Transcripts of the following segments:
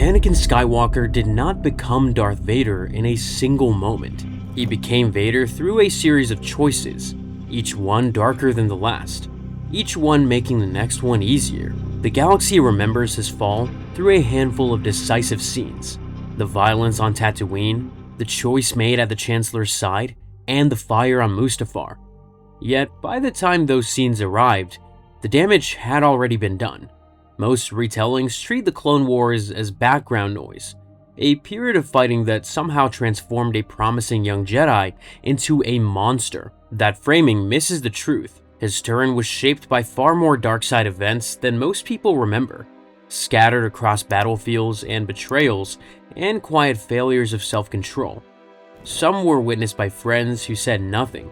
Anakin Skywalker did not become Darth Vader in a single moment. He became Vader through a series of choices, each one darker than the last, each one making the next one easier. The galaxy remembers his fall through a handful of decisive scenes: the violence on Tatooine, the choice made at the Chancellor's side, and the fire on Mustafar. Yet, by the time those scenes arrived, the damage had already been done. Most retellings treat the Clone Wars as background noise, a period of fighting that somehow transformed a promising young Jedi into a monster. That framing misses the truth. His turn was shaped by far more dark side events than most people remember, scattered across battlefields and betrayals and quiet failures of self-control. Some were witnessed by friends who said nothing.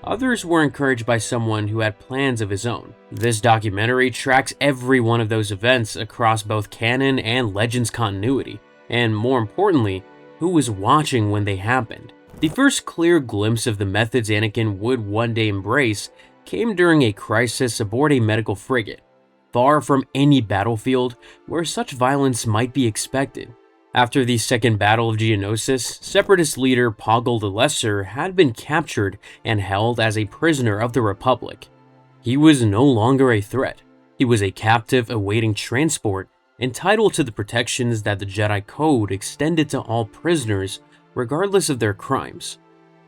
Others were encouraged by someone who had plans of his own. This documentary tracks every one of those events across both canon and Legends continuity, and more importantly, who was watching when they happened. The first clear glimpse of the methods Anakin would one day embrace came during a crisis aboard a medical frigate, far from any battlefield where such violence might be expected. After the Second Battle of Geonosis, Separatist leader Poggle the Lesser had been captured and held as a prisoner of the Republic. He was no longer a threat. He was a captive awaiting transport, entitled to the protections that the Jedi Code extended to all prisoners, regardless of their crimes.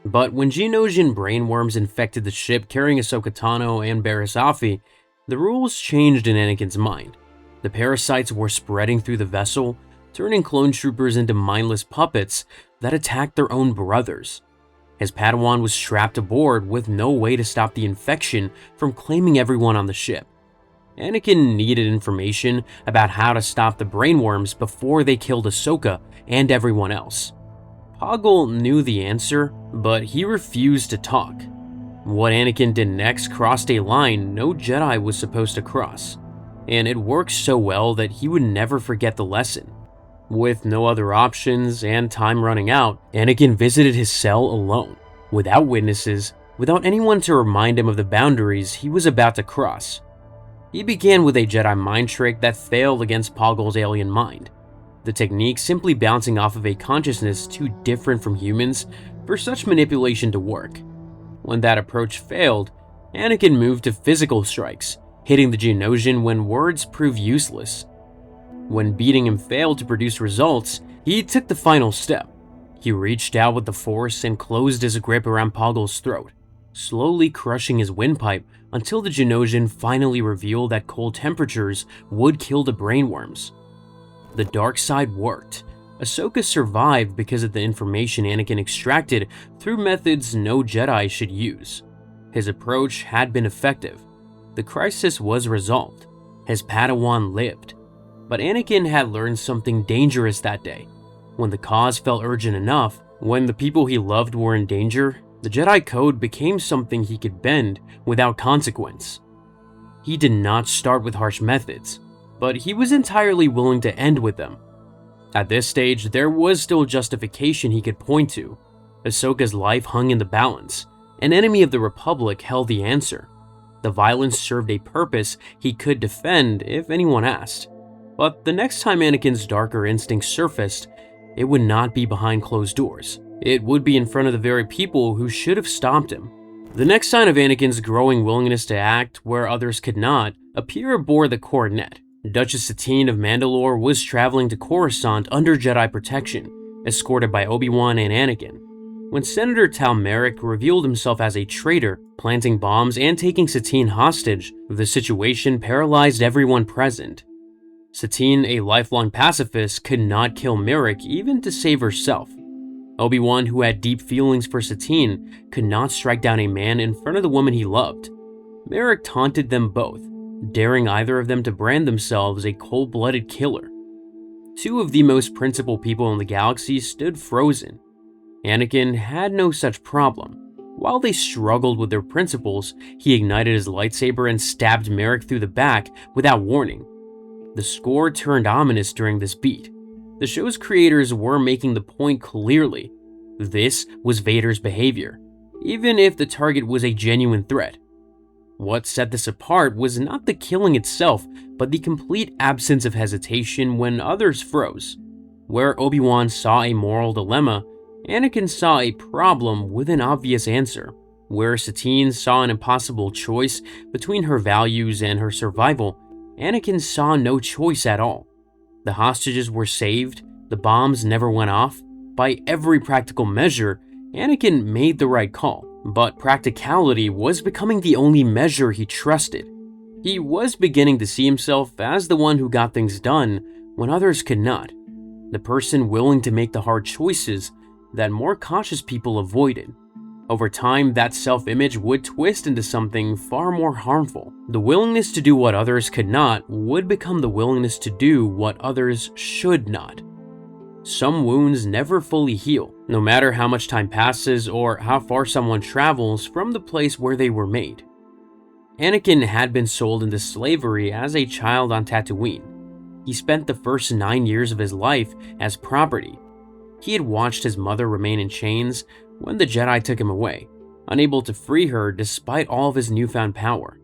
But when Geonosian brainworms infected the ship carrying Ahsoka Tano and Barriss Offee, the rules changed in Anakin's mind. The parasites were spreading through the vessel, turning clone troopers into mindless puppets that attacked their own brothers. His Padawan was strapped aboard with no way to stop the infection from claiming everyone on the ship. Anakin needed information about how to stop the brainworms before they killed Ahsoka and everyone else. Poggle knew the answer, but he refused to talk. What Anakin did next crossed a line no Jedi was supposed to cross, and it worked so well that he would never forget the lesson. With no other options and time running out, Anakin visited his cell alone, without witnesses, without anyone to remind him of the boundaries he was about to cross. He began with a Jedi mind trick that failed against Poggle's alien mind, the technique simply bouncing off of a consciousness too different from humans for such manipulation to work. When that approach failed, Anakin moved to physical strikes, hitting the Geonosian when words proved useless. When beating him failed to produce results, he took the final step. He reached out with the Force and closed his grip around Poggle's throat, slowly crushing his windpipe until the Geonosian finally revealed that cold temperatures would kill the brainworms. The dark side worked. Ahsoka survived because of the information Anakin extracted through methods no Jedi should use. His approach had been effective. The crisis was resolved. His Padawan lived. But Anakin had learned something dangerous that day. When the cause felt urgent enough, when the people he loved were in danger, the Jedi Code became something he could bend without consequence. He did not start with harsh methods, but he was entirely willing to end with them. At this stage, there was still justification he could point to. Ahsoka's life hung in the balance. An enemy of the Republic held the answer. The violence served a purpose he could defend if anyone asked. But the next time Anakin's darker instincts surfaced, it would not be behind closed doors. It would be in front of the very people who should have stopped him. The next sign of Anakin's growing willingness to act where others could not appear aboard the Coronet. Duchess Satine of Mandalore was traveling to Coruscant under Jedi protection, escorted by Obi-Wan and Anakin. When Senator Tal Merrick revealed himself as a traitor, planting bombs and taking Satine hostage, the situation paralyzed everyone present. Satine, a lifelong pacifist, could not kill Merrick even to save herself. Obi-Wan, who had deep feelings for Satine, could not strike down a man in front of the woman he loved. Merrick taunted them both, daring either of them to brand themselves a cold-blooded killer. Two of the most principled people in the galaxy stood frozen. Anakin had no such problem. While they struggled with their principles, he ignited his lightsaber and stabbed Merrick through the back without warning. The score turned ominous during this beat. The show's creators were making the point clearly. This was Vader's behavior, even if the target was a genuine threat. What set this apart was not the killing itself, but the complete absence of hesitation when others froze. Where Obi-Wan saw a moral dilemma, Anakin saw a problem with an obvious answer. Where Satine saw an impossible choice between her values and her survival, Anakin saw no choice at all. The hostages were saved, the bombs never went off. By every practical measure, Anakin made the right call, but practicality was becoming the only measure he trusted. He was beginning to see himself as the one who got things done when others could not, the person willing to make the hard choices that more cautious people avoided. Over time, that self-image would twist into something far more harmful. The willingness to do what others could not would become the willingness to do what others should not. Some wounds never fully heal, no matter how much time passes or how far someone travels from the place where they were made. Anakin had been sold into slavery as a child on Tatooine. He spent the first 9 years of his life as property. He had watched his mother remain in chains when the Jedi took him away, unable to free her despite all of his newfound power.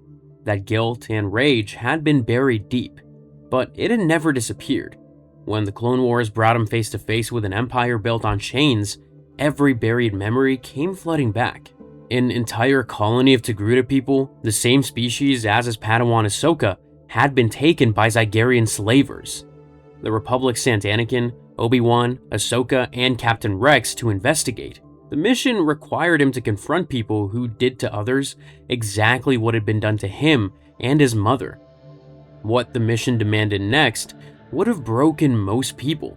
That guilt and rage had been buried deep, but it had never disappeared. When the Clone Wars brought him face to face with an empire built on chains, every buried memory came flooding back. An entire colony of Togruta people, the same species as his Padawan Ahsoka, had been taken by Zygerian slavers. The Republic sent Anakin, Obi-Wan, Ahsoka, and Captain Rex to investigate. The mission required him to confront people who did to others exactly what had been done to him and his mother. What the mission demanded next would have broken most people.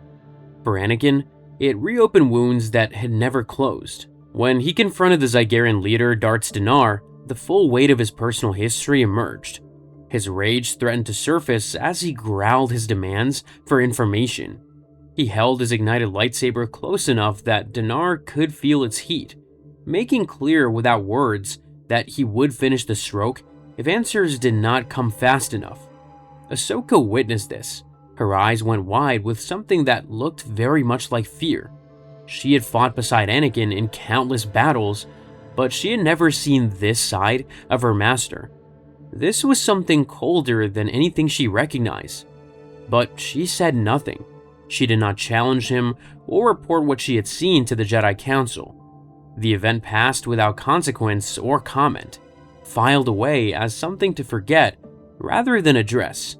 For Anakin, it reopened wounds that had never closed. When he confronted the Zygerian leader Darth Vader, the full weight of his personal history emerged. His rage threatened to surface as he growled his demands for information. He held his ignited lightsaber close enough that Dinar could feel its heat, making clear without words that he would finish the stroke if answers did not come fast enough. Ahsoka witnessed this. Her eyes went wide with something that looked very much like fear. She had fought beside Anakin in countless battles, but she had never seen this side of her master. This was something colder than anything she recognized. But she said nothing. She did not challenge him or report what she had seen to the Jedi Council. The event passed without consequence or comment, filed away as something to forget rather than address.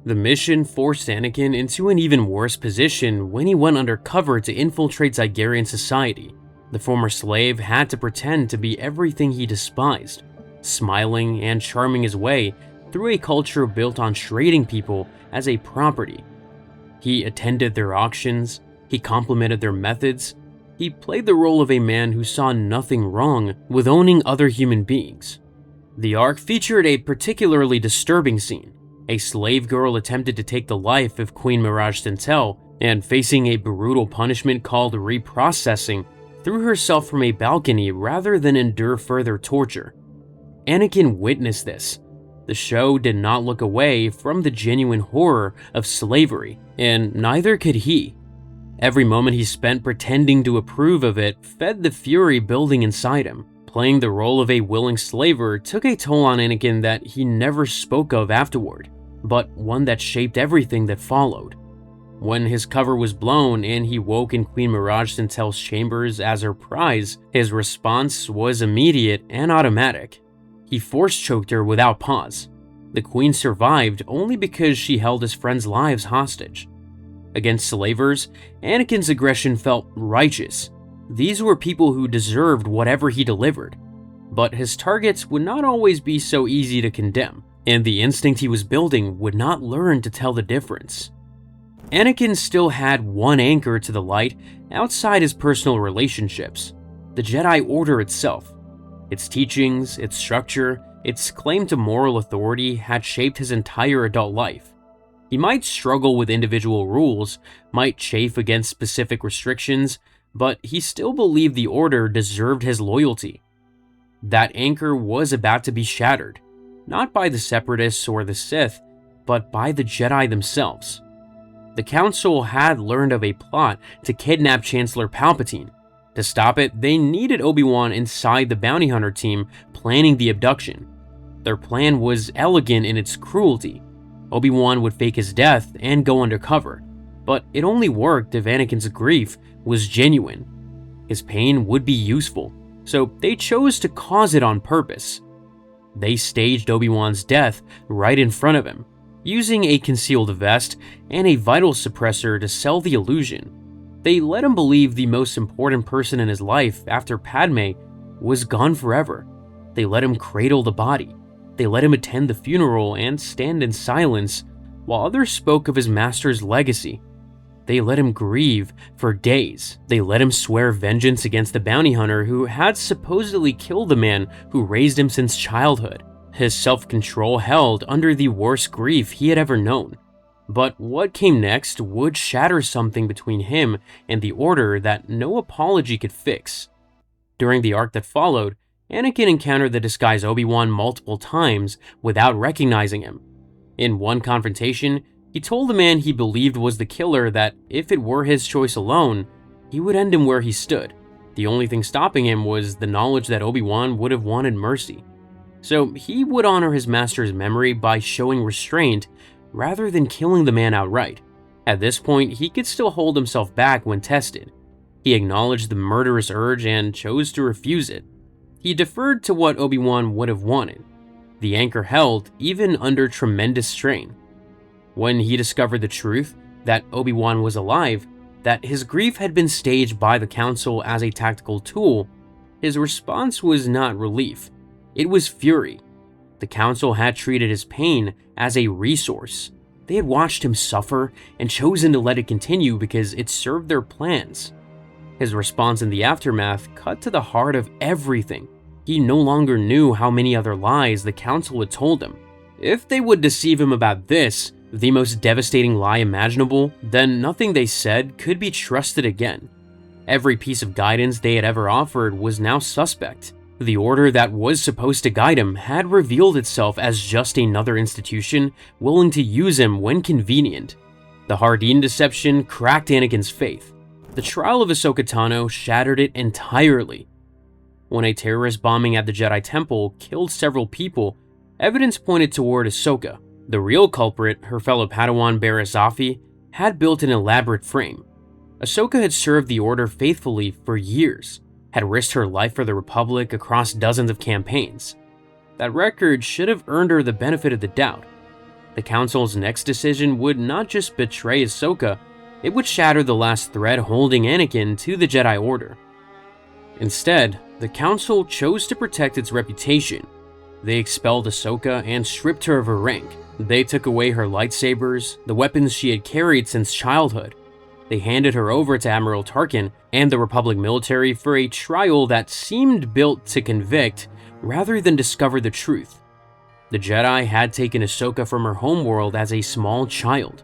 The mission forced Anakin into an even worse position when he went undercover to infiltrate Zygerian society. The former slave had to pretend to be everything he despised, smiling and charming his way through a culture built on trading people as a property. He attended their auctions, he complimented their methods, he played the role of a man who saw nothing wrong with owning other human beings. The arc featured a particularly disturbing scene. A slave girl attempted to take the life of Queen Mirage Tintel, and facing a brutal punishment called reprocessing, threw herself from a balcony rather than endure further torture. Anakin witnessed this. The show did not look away from the genuine horror of slavery, and neither could he. Every moment he spent pretending to approve of it fed the fury building inside him. Playing the role of a willing slaver took a toll on Anakin that he never spoke of afterward, but one that shaped everything that followed. When his cover was blown and he woke in Queen Mirage Tintel's chambers as her prize, his response was immediate and automatic. He force-choked her without pause. The Queen survived only because she held his friends' lives hostage. Against slavers, Anakin's aggression felt righteous. These were people who deserved whatever he delivered. But his targets would not always be so easy to condemn, and the instinct he was building would not learn to tell the difference. Anakin still had one anchor to the light outside his personal relationships: the Jedi Order itself. Its teachings, its structure, its claim to moral authority had shaped his entire adult life. He might struggle with individual rules, might chafe against specific restrictions, but he still believed the Order deserved his loyalty. That anchor was about to be shattered, not by the Separatists or the Sith, but by the Jedi themselves. The Council had learned of a plot to kidnap Chancellor Palpatine. To stop it, they needed Obi-Wan inside the bounty hunter team planning the abduction. Their plan was elegant in its cruelty. Obi-Wan would fake his death and go undercover. But it only worked if Anakin's grief was genuine. His pain would be useful, so they chose to cause it on purpose. They staged Obi-Wan's death right in front of him, using a concealed vest and a vital suppressor to sell the illusion. They let him believe the most important person in his life after Padme was gone forever. They let him cradle the body. They let him attend the funeral and stand in silence while others spoke of his master's legacy. They let him grieve for days. They let him swear vengeance against the bounty hunter who had supposedly killed the man who raised him since childhood. His self-control held under the worst grief he had ever known. But what came next would shatter something between him and the Order that no apology could fix. During the arc that followed, Anakin encountered the disguised Obi-Wan multiple times without recognizing him. In one confrontation, he told the man he believed was the killer that if it were his choice alone, he would end him where he stood. The only thing stopping him was the knowledge that Obi-Wan would have wanted mercy. So he would honor his master's memory by showing restraint rather than killing the man outright. At this point, he could still hold himself back when tested. He acknowledged the murderous urge and chose to refuse it. He deferred to what Obi-Wan would have wanted. The anchor held even under tremendous strain. When he discovered the truth, that Obi-Wan was alive, that his grief had been staged by the Council as a tactical tool, his response was not relief. It was fury. The Council had treated his pain as a resource. They had watched him suffer and chosen to let it continue because it served their plans. His response in the aftermath cut to the heart of everything. He no longer knew how many other lies the Council had told him. If they would deceive him about this, the most devastating lie imaginable, then nothing they said could be trusted again. Every piece of guidance they had ever offered was now suspect. The Order that was supposed to guide him had revealed itself as just another institution willing to use him when convenient. The Hardeen deception cracked Anakin's faith. The trial of Ahsoka Tano shattered it entirely. When a terrorist bombing at the Jedi Temple killed several people, evidence pointed toward Ahsoka. The real culprit, her fellow Padawan Barriss Offee, had built an elaborate frame. Ahsoka had served the Order faithfully for years, had risked her life for the Republic across dozens of campaigns. That record should have earned her the benefit of the doubt. The Council's next decision would not just betray Ahsoka, it would shatter the last thread holding Anakin to the Jedi Order. Instead, the Council chose to protect its reputation. They expelled Ahsoka and stripped her of her rank. They took away her lightsabers, the weapons she had carried since childhood. They handed her over to Admiral Tarkin and the Republic military for a trial that seemed built to convict rather than discover the truth. The Jedi had taken Ahsoka from her homeworld as a small child.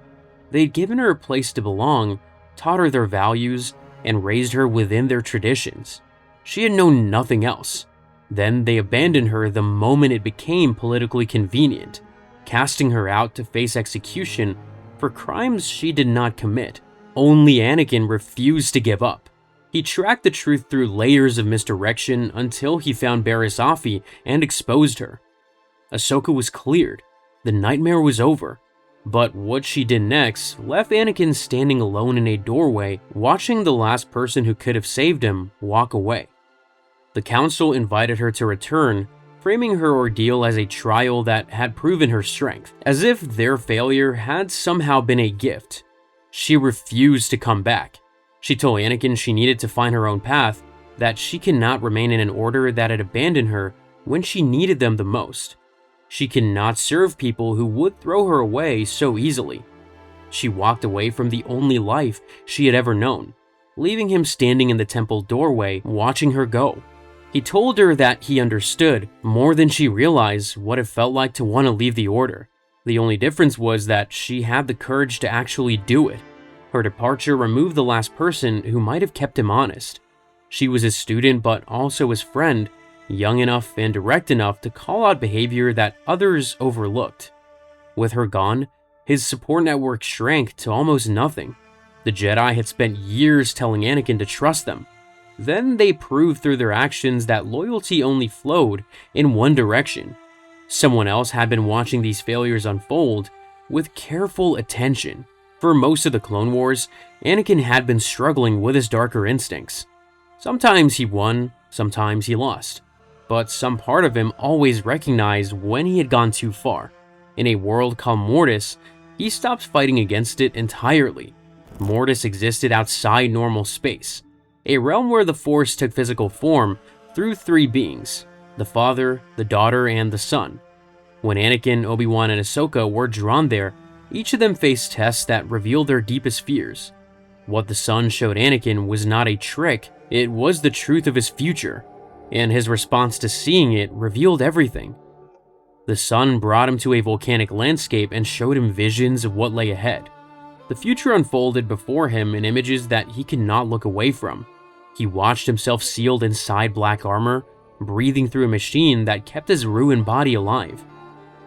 They'd given her a place to belong, taught her their values, and raised her within their traditions. She had known nothing else. Then they abandoned her the moment it became politically convenient, casting her out to face execution for crimes she did not commit. Only Anakin refused to give up. He tracked the truth through layers of misdirection until he found Barriss Offee and exposed her. Ahsoka was cleared. The nightmare was over. But what she did next left Anakin standing alone in a doorway, watching the last person who could have saved him walk away. The Council invited her to return, framing her ordeal as a trial that had proven her strength, as if their failure had somehow been a gift. She refused to come back. She told Anakin she needed to find her own path, that she cannot remain in an order that had abandoned her when she needed them the most. She cannot serve people who would throw her away so easily. She walked away from the only life she had ever known, leaving him standing in the temple doorway watching her go. He told her that he understood more than she realized what it felt like to want to leave the Order. The only difference was that she had the courage to actually do it. Her departure removed the last person who might have kept him honest. She was his student but also his friend, young enough and direct enough to call out behavior that others overlooked. With her gone, his support network shrank to almost nothing. The Jedi had spent years telling Anakin to trust them. Then they proved through their actions that loyalty only flowed in one direction. Someone else had been watching these failures unfold with careful attention. For most of the Clone Wars, Anakin had been struggling with his darker instincts. Sometimes he won, sometimes he lost, but some part of him always recognized when he had gone too far. In a world called Mortis, he stopped fighting against it entirely. Mortis existed outside normal space, a realm where the Force took physical form through three beings: the Father, the Daughter, and the Son. When Anakin, Obi-Wan, and Ahsoka were drawn there, each of them faced tests that revealed their deepest fears. What the Son showed Anakin was not a trick, it was the truth of his future, and his response to seeing it revealed everything. The Son brought him to a volcanic landscape and showed him visions of what lay ahead. The future unfolded before him in images that he could not look away from. He watched himself sealed inside black armor, breathing through a machine that kept his ruined body alive.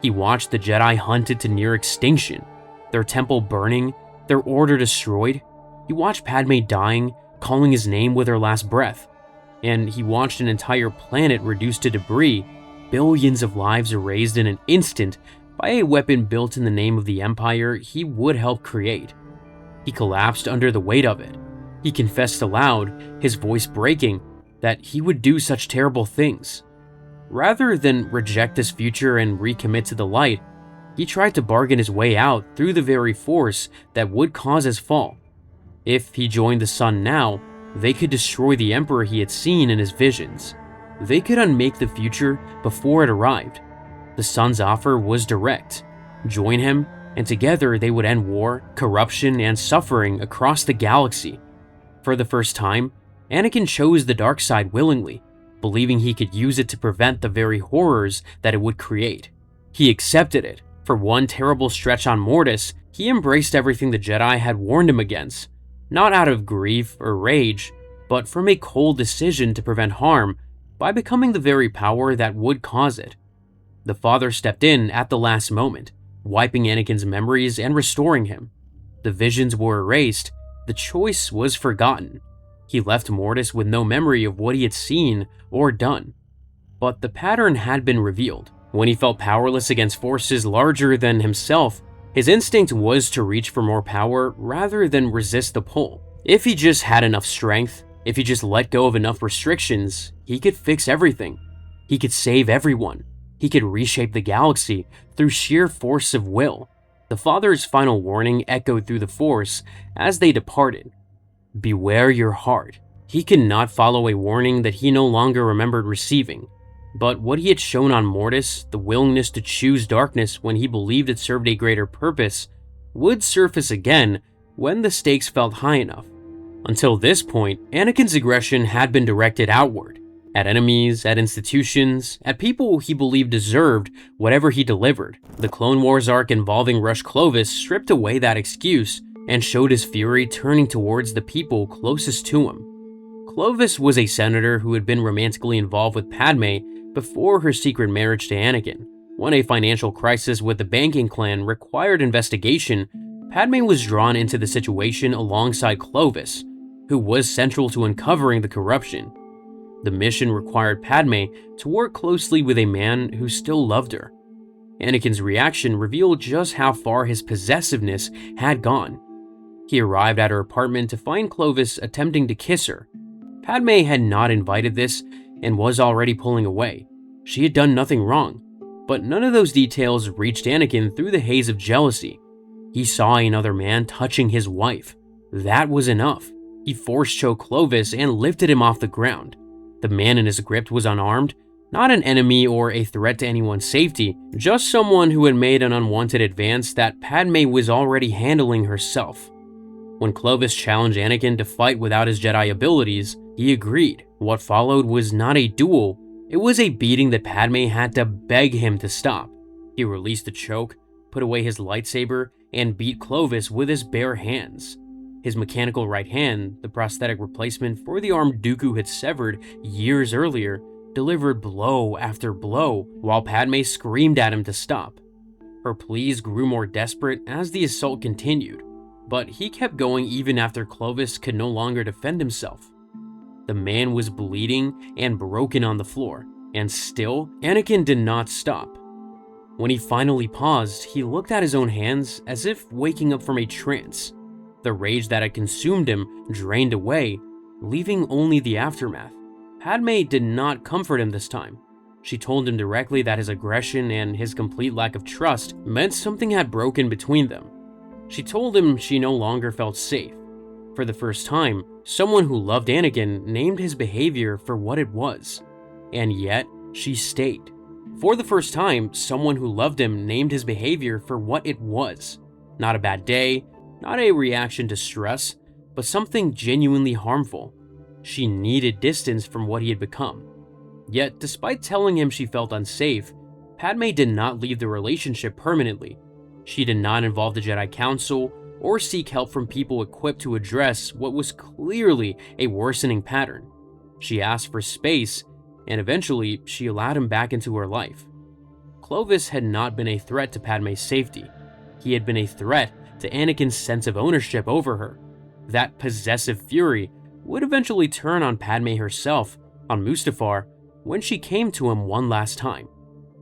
He watched the Jedi hunted to near extinction, their temple burning, their order destroyed. He watched Padme dying, calling his name with her last breath. And he watched an entire planet reduced to debris, billions of lives erased in an instant by a weapon built in the name of the Empire he would help create. He collapsed under the weight of it. He confessed aloud, his voice breaking, that he would do such terrible things. Rather than reject this future and recommit to the light, he tried to bargain his way out through the very force that would cause his fall. If he joined the Son now, they could destroy the Emperor he had seen in his visions. They could unmake the future before it arrived. The Son's offer was direct. Join him, and together they would end war, corruption, and suffering across the galaxy. For the first time, Anakin chose the dark side willingly, believing he could use it to prevent the very horrors that it would create. He accepted it. For one terrible stretch on Mortis, he embraced everything the Jedi had warned him against, not out of grief or rage, but from a cold decision to prevent harm by becoming the very power that would cause it. The Father stepped in at the last moment, wiping Anakin's memories and restoring him. The visions were erased, the choice was forgotten. He left Mortis with no memory of what he had seen or done. But the pattern had been revealed. When he felt powerless against forces larger than himself, his instinct was to reach for more power rather than resist the pull. If he just had enough strength, if he just let go of enough restrictions, he could fix everything. He could save everyone. He could reshape the galaxy through sheer force of will. The Father's final warning echoed through the Force as they departed. Beware your heart. He could not follow a warning that he no longer remembered receiving. But what he had shown on Mortis, the willingness to choose darkness when he believed it served a greater purpose, would surface again when the stakes felt high enough. Until this point, Anakin's aggression had been directed outward, at enemies, at institutions, at people he believed deserved whatever he delivered. The Clone Wars arc involving Rush Clovis stripped away that excuse and showed his fury turning towards the people closest to him. Clovis was a senator who had been romantically involved with Padme before her secret marriage to Anakin. When a financial crisis with the banking clan required investigation, Padme was drawn into the situation alongside Clovis, who was central to uncovering the corruption. The mission required Padme to work closely with a man who still loved her. Anakin's reaction revealed just how far his possessiveness had gone. He arrived at her apartment to find Clovis attempting to kiss her. Padme had not invited this and was already pulling away. She had done nothing wrong, but none of those details reached Anakin through the haze of jealousy. He saw another man touching his wife. That was enough. He force-choked Clovis and lifted him off the ground. The man in his grip was unarmed, not an enemy or a threat to anyone's safety, just someone who had made an unwanted advance that Padme was already handling herself. When Clovis challenged Anakin to fight without his Jedi abilities, he agreed. What followed was not a duel, it was a beating that Padme had to beg him to stop. He released the choke, put away his lightsaber, and beat Clovis with his bare hands. His mechanical right hand, the prosthetic replacement for the arm Dooku had severed years earlier, delivered blow after blow while Padme screamed at him to stop. Her pleas grew more desperate as the assault continued, but he kept going even after Clovis could no longer defend himself. The man was bleeding and broken on the floor, and still, Anakin did not stop. When he finally paused, he looked at his own hands as if waking up from a trance. The rage that had consumed him drained away, leaving only the aftermath. Padme did not comfort him this time. She told him directly that his aggression and his complete lack of trust meant something had broken between them. She told him she no longer felt safe. For the first time, someone who loved Anakin named his behavior for what it was. And yet, she stayed. For the first time, someone who loved him named his behavior for what it was. Not a bad day, not a reaction to stress, but something genuinely harmful. She needed distance from what he had become. Yet, despite telling him she felt unsafe, Padme did not leave the relationship permanently. She did not involve the Jedi Council or seek help from people equipped to address what was clearly a worsening pattern. She asked for space, and eventually she allowed him back into her life. Clovis had not been a threat to Padme's safety. He had been a threat to Anakin's sense of ownership over her. That possessive fury would eventually turn on Padme herself, on Mustafar, when she came to him one last time.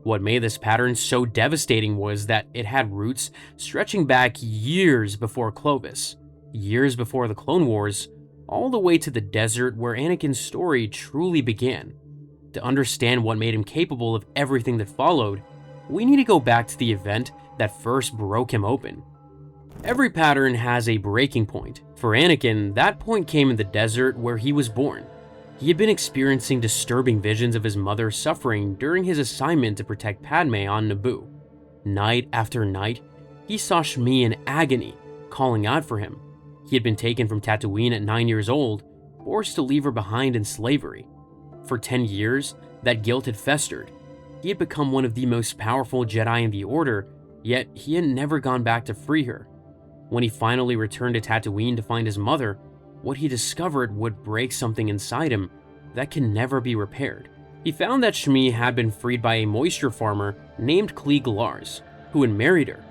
What made this pattern so devastating was that it had roots stretching back years before Clovis, years before the Clone Wars, all the way to the desert where Anakin's story truly began. To understand what made him capable of everything that followed, we need to go back to the event that first broke him open. Every pattern has a breaking point. For Anakin, that point came in the desert where he was born. He had been experiencing disturbing visions of his mother suffering during his assignment to protect Padme on Naboo. Night after night, he saw Shmi in agony, calling out for him. He had been taken from Tatooine at 9 years old, forced to leave her behind in slavery. For 10 years, that guilt had festered. He had become one of the most powerful Jedi in the Order, yet he had never gone back to free her. When he finally returned to Tatooine to find his mother, what he discovered would break something inside him that can never be repaired. He found that Shmi had been freed by a moisture farmer named Cliegg Lars, who had married her.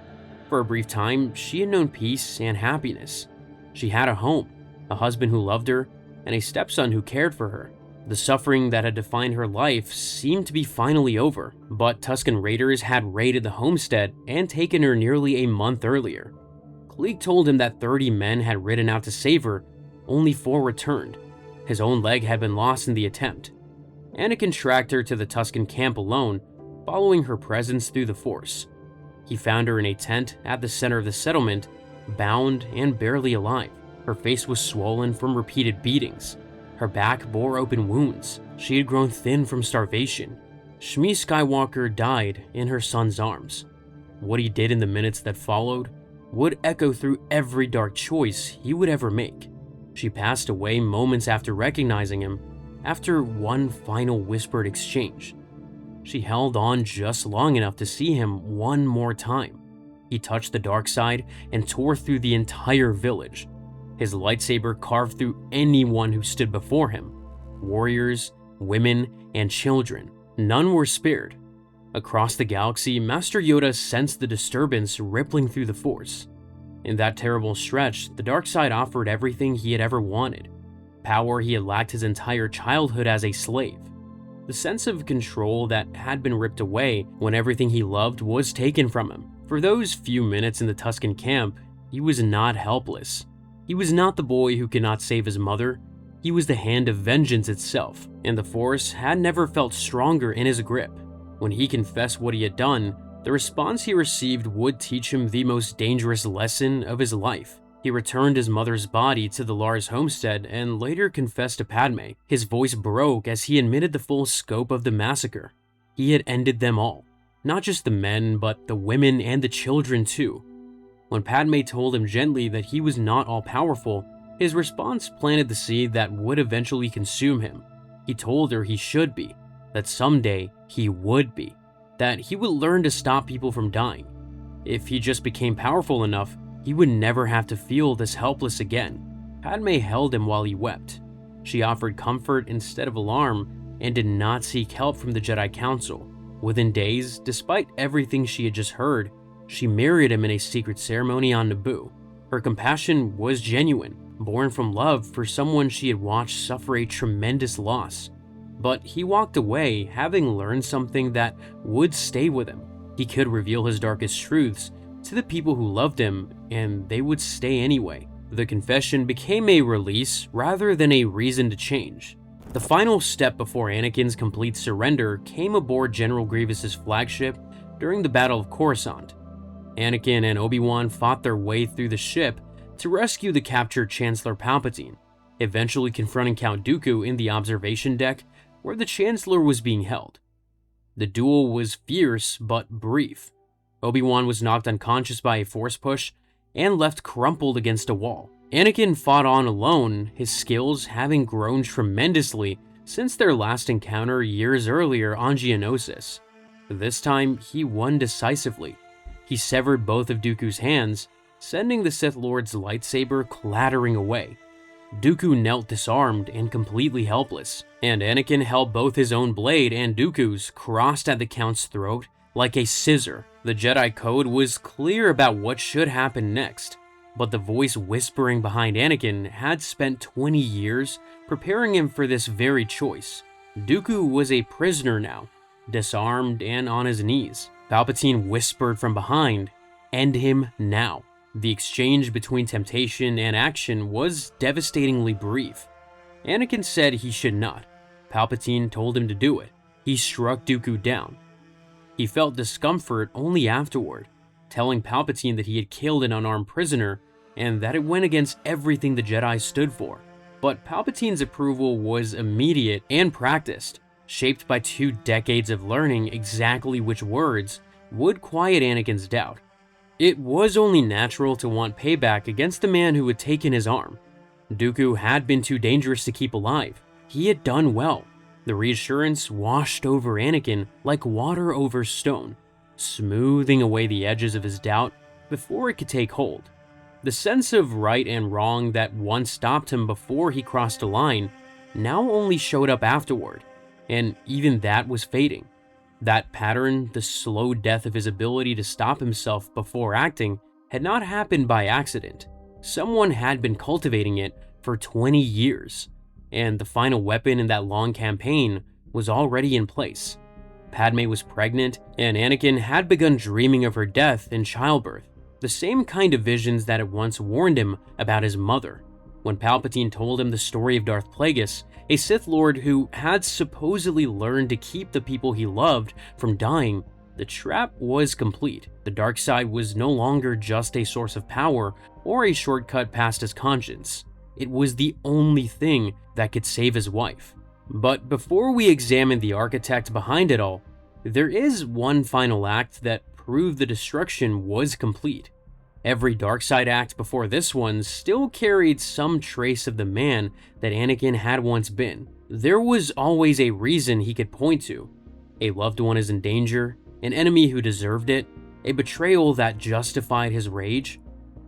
For a brief time, she had known peace and happiness. She had a home, a husband who loved her, and a stepson who cared for her. The suffering that had defined her life seemed to be finally over, but Tusken raiders had raided the homestead and taken her nearly a month earlier. Cliegg told him that 30 men had ridden out to save her, only 4 returned. His own leg had been lost in the attempt. Anakin tracked her to the Tusken camp alone, following her presence through the Force. He found her in a tent at the center of the settlement, bound and barely alive. Her face was swollen from repeated beatings. Her back bore open wounds. She had grown thin from starvation. Shmi Skywalker died in her son's arms. What he did in the minutes that followed would echo through every dark choice he would ever make. She passed away moments after recognizing him, after one final whispered exchange. She held on just long enough to see him one more time. He touched the dark side and tore through the entire village. His lightsaber carved through anyone who stood before him. Warriors, women, and children. None were spared. Across the galaxy, Master Yoda sensed the disturbance rippling through the Force. In that terrible stretch, the dark side offered everything he had ever wanted. Power he had lacked his entire childhood as a slave. The sense of control that had been ripped away when everything he loved was taken from him. For those few minutes in the Tusken camp, he was not helpless. He was not the boy who could not save his mother. He was the hand of vengeance itself, and the Force had never felt stronger in his grip. When he confessed what he had done, the response he received would teach him the most dangerous lesson of his life. He returned his mother's body to the Lars homestead and later confessed to Padme. His voice broke as he admitted the full scope of the massacre. He had ended them all. Not just the men, but the women and the children too. When Padme told him gently that he was not all-powerful, his response planted the seed that would eventually consume him. He told her he should be, that someday he would be, that he would learn to stop people from dying. If he just became powerful enough, he would never have to feel this helpless again. Padme held him while he wept. She offered comfort instead of alarm and did not seek help from the Jedi Council. Within days, despite everything she had just heard, she married him in a secret ceremony on Naboo. Her compassion was genuine, born from love for someone she had watched suffer a tremendous loss. But he walked away having learned something that would stay with him. He could reveal his darkest truths to the people who loved him, and they would stay anyway. The confession became a release rather than a reason to change. The final step before Anakin's complete surrender came aboard General Grievous's flagship during the Battle of Coruscant. Anakin and Obi-Wan fought their way through the ship to rescue the captured Chancellor Palpatine, eventually confronting Count Dooku in the observation deck where the Chancellor was being held. The duel was fierce but brief. Obi-Wan was knocked unconscious by a force push and left crumpled against a wall. Anakin fought on alone, his skills having grown tremendously since their last encounter years earlier on Geonosis. This time, he won decisively. He severed both of Dooku's hands, sending the Sith Lord's lightsaber clattering away. Dooku knelt disarmed and completely helpless, and Anakin held both his own blade and Dooku's crossed at the Count's throat like a scissor. The Jedi Code was clear about what should happen next, but the voice whispering behind Anakin had spent 20 years preparing him for this very choice. Dooku was a prisoner now, disarmed and on his knees. Palpatine whispered from behind, "End him now." The exchange between temptation and action was devastatingly brief. Anakin said he should not. Palpatine told him to do it. He struck Dooku down. He felt discomfort only afterward, telling Palpatine that he had killed an unarmed prisoner and that it went against everything the Jedi stood for. But Palpatine's approval was immediate and practiced, shaped by 2 decades of learning exactly which words would quiet Anakin's doubt. It was only natural to want payback against the man who had taken his arm. Dooku had been too dangerous to keep alive. He had done well. The reassurance washed over Anakin like water over stone, smoothing away the edges of his doubt before it could take hold. The sense of right and wrong that once stopped him before he crossed a line now only showed up afterward, and even that was fading. That pattern, the slow death of his ability to stop himself before acting, had not happened by accident. Someone had been cultivating it for 20 years, and the final weapon in that long campaign was already in place. Padme was pregnant, and Anakin had begun dreaming of her death in childbirth, the same kind of visions that had once warned him about his mother. When Palpatine told him the story of Darth Plagueis, a Sith Lord who had supposedly learned to keep the people he loved from dying, the trap was complete. The dark side was no longer just a source of power or a shortcut past his conscience. It was the only thing that could save his wife. But before we examine the architect behind it all, there is one final act that proved the destruction was complete. Every darkside act before this one still carried some trace of the man that Anakin had once been. There was always a reason he could point to. A loved one is in danger, an enemy who deserved it, a betrayal that justified his rage.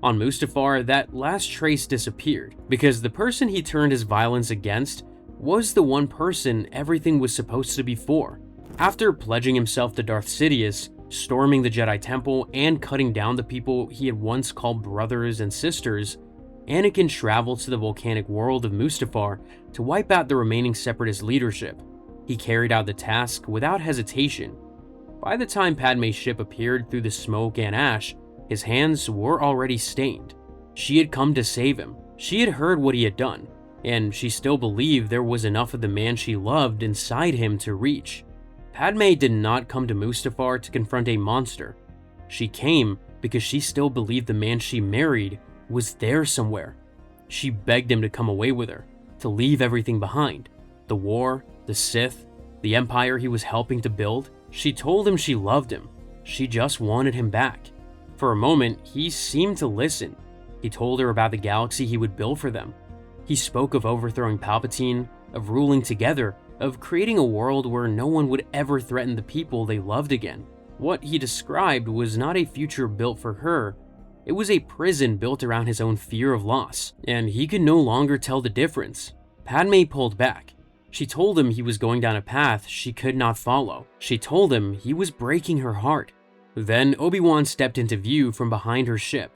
On Mustafar, that last trace disappeared, because the person he turned his violence against was the one person everything was supposed to be for. After pledging himself to Darth Sidious, storming the Jedi Temple, and cutting down the people he had once called brothers and sisters, Anakin traveled to the volcanic world of Mustafar to wipe out the remaining Separatist leadership. He carried out the task without hesitation. By the time Padme's ship appeared through the smoke and ash, his hands were already stained. She had come to save him. She had heard what he had done, and she still believed there was enough of the man she loved inside him to reach. Padme did not come to Mustafar to confront a monster. She came because she still believed the man she married was there somewhere. She begged him to come away with her, to leave everything behind. The war, the Sith, the empire he was helping to build. She told him she loved him. She just wanted him back. For a moment, he seemed to listen. He told her about the galaxy he would build for them. He spoke of overthrowing Palpatine, of ruling together, of creating a world where no one would ever threaten the people they loved again. What he described was not a future built for her. It was a prison built around his own fear of loss, and he could no longer tell the difference. Padme pulled back. She told him he was going down a path she could not follow. She told him he was breaking her heart. Then Obi-Wan stepped into view from behind her ship.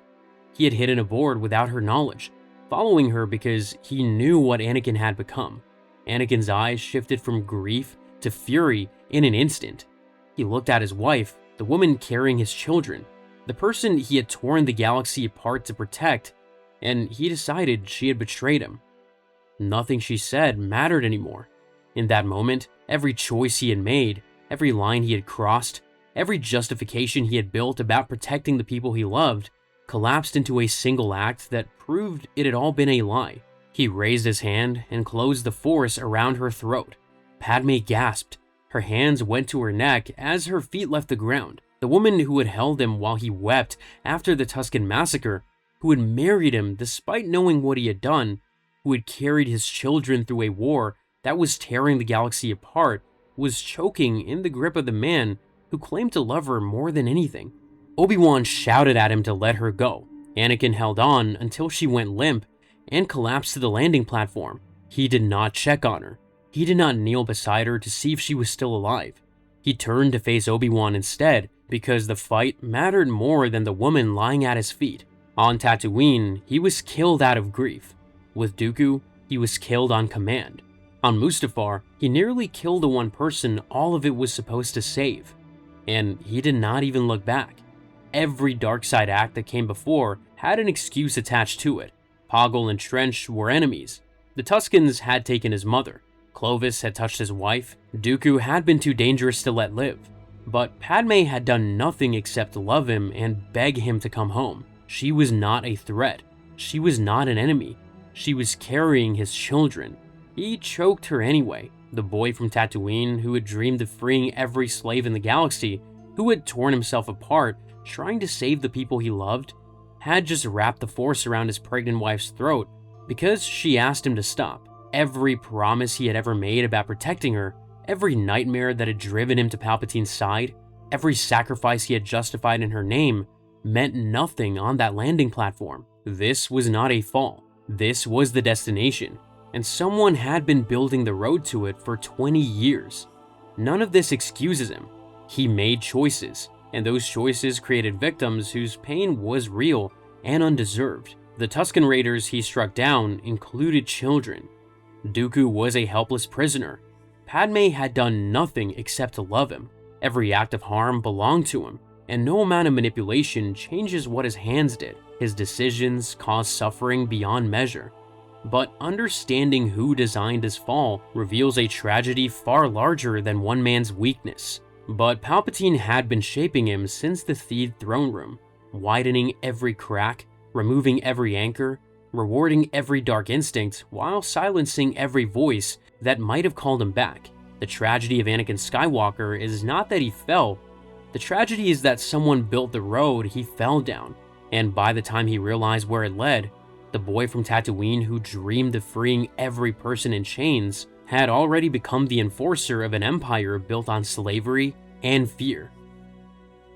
He had hidden aboard without her knowledge, following her because he knew what Anakin had become. Anakin's eyes shifted from grief to fury in an instant. He looked at his wife, the woman carrying his children, the person he had torn the galaxy apart to protect, and he decided she had betrayed him. Nothing she said mattered anymore. In that moment, every choice he had made, every line he had crossed, every justification he had built about protecting the people he loved, collapsed into a single act that proved it had all been a lie. He raised his hand and closed the force around her throat. Padme gasped. Her hands went to her neck as her feet left the ground. The woman who had held him while he wept after the Tusken Massacre, who had married him despite knowing what he had done, who had carried his children through a war that was tearing the galaxy apart, was choking in the grip of the man who claimed to love her more than anything. Obi-Wan shouted at him to let her go. Anakin held on until she went limp and collapsed to the landing platform. He did not check on her. He did not kneel beside her to see if she was still alive. He turned to face Obi-Wan instead because the fight mattered more than the woman lying at his feet. On Tatooine, he was killed out of grief. With Dooku, he was killed on command. On Mustafar, he nearly killed the one person all of it was supposed to save. And he did not even look back. Every dark side act that came before had an excuse attached to it. Poggle and Trench were enemies. The Tuskens had taken his mother. Clovis had touched his wife. Dooku had been too dangerous to let live. But Padme had done nothing except love him and beg him to come home. She was not a threat. She was not an enemy. She was carrying his children. He choked her anyway. The boy from Tatooine who had dreamed of freeing every slave in the galaxy, who had torn himself apart trying to save the people he loved, had just wrapped the force around his pregnant wife's throat because she asked him to stop. Every promise he had ever made about protecting her, every nightmare that had driven him to Palpatine's side, every sacrifice he had justified in her name, meant nothing on that landing platform. This was not a fall. This was the destination, and someone had been building the road to it for 20 years. None of this excuses him. He made choices, and those choices created victims whose pain was real and undeserved. The Tusken Raiders he struck down included children. Dooku was a helpless prisoner. Padme had done nothing except to love him. Every act of harm belonged to him, and no amount of manipulation changes what his hands did. His decisions caused suffering beyond measure. But understanding who designed his fall reveals a tragedy far larger than one man's weakness. But Palpatine had been shaping him since the Theed throne room, widening every crack, removing every anchor, rewarding every dark instinct while silencing every voice that might have called him back. The tragedy of Anakin Skywalker is not that he fell. The tragedy is that someone built the road he fell down, and by the time he realized where it led, the boy from Tatooine who dreamed of freeing every person in chains had already become the enforcer of an empire built on slavery and fear.